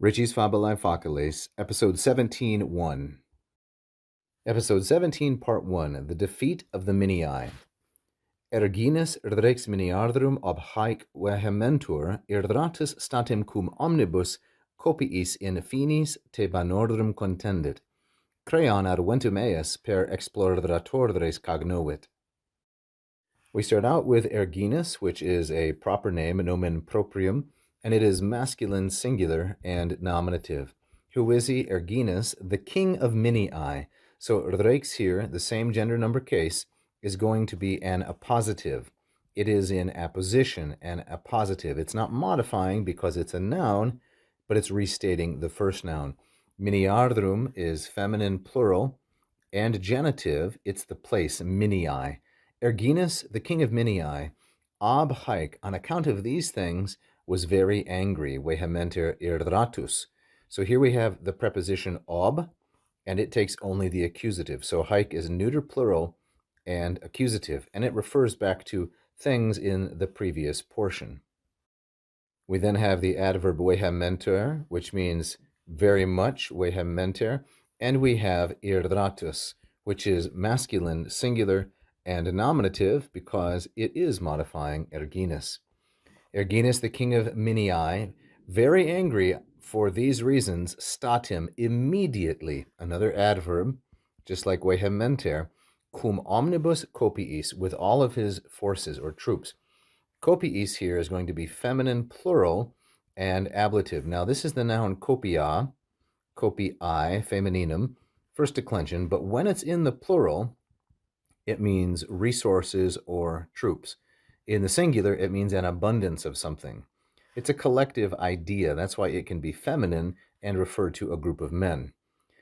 Ritchie's Fabulae Faciles, Episode 17:1. Episode 17, Part 1, The Defeat of the Minii. Erginus rex miniardrum ob haec vehementur irdratus statim cum omnibus copiis in finis Thebanordrum contendit. Creon adventum eas per exploratores cognovit. We start out with Erginus, which is a proper name, nomen proprium, and it is masculine singular and nominative. Who is he? Erginus, the king of Minii. So rex here, the same gender number case, is going to be an appositive. It is in apposition, an appositive. It's not modifying because it's a noun, but it's restating the first noun. Miniardrum is feminine plural, and genitive, it's the place, Minii. Erginus, the king of Minii, ab haec, on account of these things, was very angry, vehementer irdratus. So here we have the preposition ob, and it takes only the accusative. So haec is neuter plural and accusative, and it refers back to things in the previous portion. We then have the adverb vehementer, which means very much, vehementer, and we have irdratus, which is masculine singular and nominative because it is modifying Erginus. Erginus, the king of Minii, very angry for these reasons, statim, immediately, another adverb, just like vehementer, cum omnibus copiis, with all of his forces or troops. Copiis here is going to be feminine plural and ablative. Now this is the noun copia, copii, femininum, first declension, but when it's in the plural, it means resources or troops. In the singular, it means an abundance of something. It's a collective idea. That's why it can be feminine and refer to a group of men.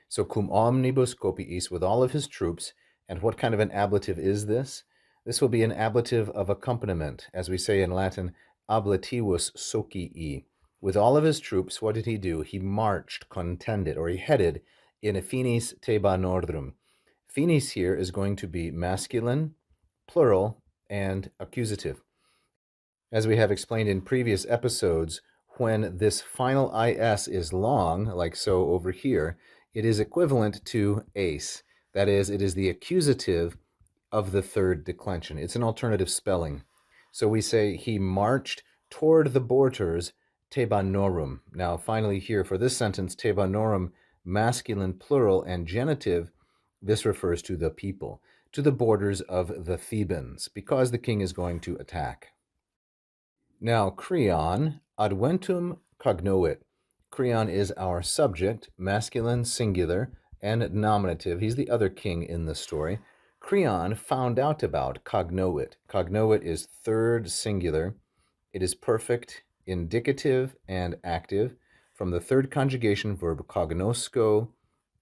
So cum omnibus copiis, with all of his troops. And what kind of an ablative is this? This will be an ablative of accompaniment, as we say in Latin, ablativus socii. With all of his troops, what did he do? He marched, contended, or he headed in finis Thebanordrum. Finis here is going to be masculine, plural, and accusative. As we have explained in previous episodes, when this final is is long, like so over here, it is equivalent to ace. That is, it is the accusative of the third declension. It's an alternative spelling. So we say he marched toward the borders Thebanorum. Now finally here for this sentence, Thebanorum, masculine, plural, and genitive, this refers to the people, to the borders of the Thebans, because the king is going to attack. Now, Creon, adventum cognovit. Creon is our subject, masculine, singular, and nominative. He's the other king in the story. Creon found out about cognovit. Cognovit is third singular. It is perfect, indicative, and active from the third conjugation verb cognosco,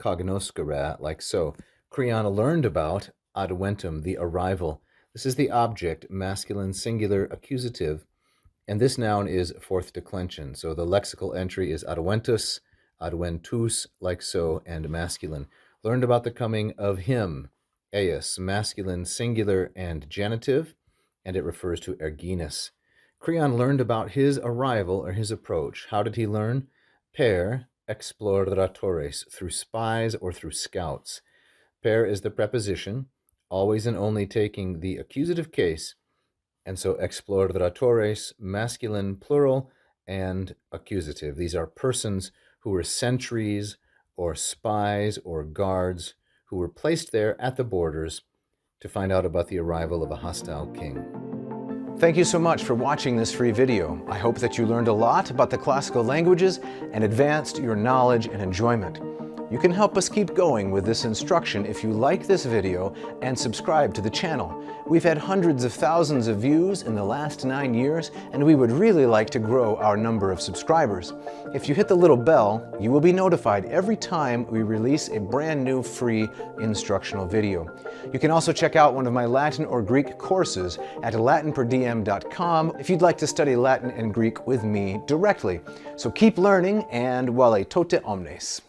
cognoscere, like so. Creon learned about adventum, the arrival. This is the object, masculine, singular, accusative, and this noun is fourth declension. So the lexical entry is adventus, adventus, like so, and masculine. Learned about the coming of him, eus, masculine, singular, and genitive, and it refers to Erginus. Creon learned about his arrival or his approach. How did he learn? Per exploratores, through spies or through scouts. Per is the preposition, always and only taking the accusative case, and so exploratores, masculine, plural, and accusative. These are persons who were sentries or spies or guards who were placed there at the borders to find out about the arrival of a hostile king. Thank you so much for watching this free video. I hope that you learned a lot about the classical languages and advanced your knowledge and enjoyment. You can help us keep going with this instruction if you like this video and subscribe to the channel. We've had hundreds of thousands of views in the last 9 years, and we would really like to grow our number of subscribers. If you hit the little bell, you will be notified every time we release a brand new free instructional video. You can also check out one of my Latin or Greek courses at LatinPerDiem.com if you'd like to study Latin and Greek with me directly. So keep learning, and vale tote omnes.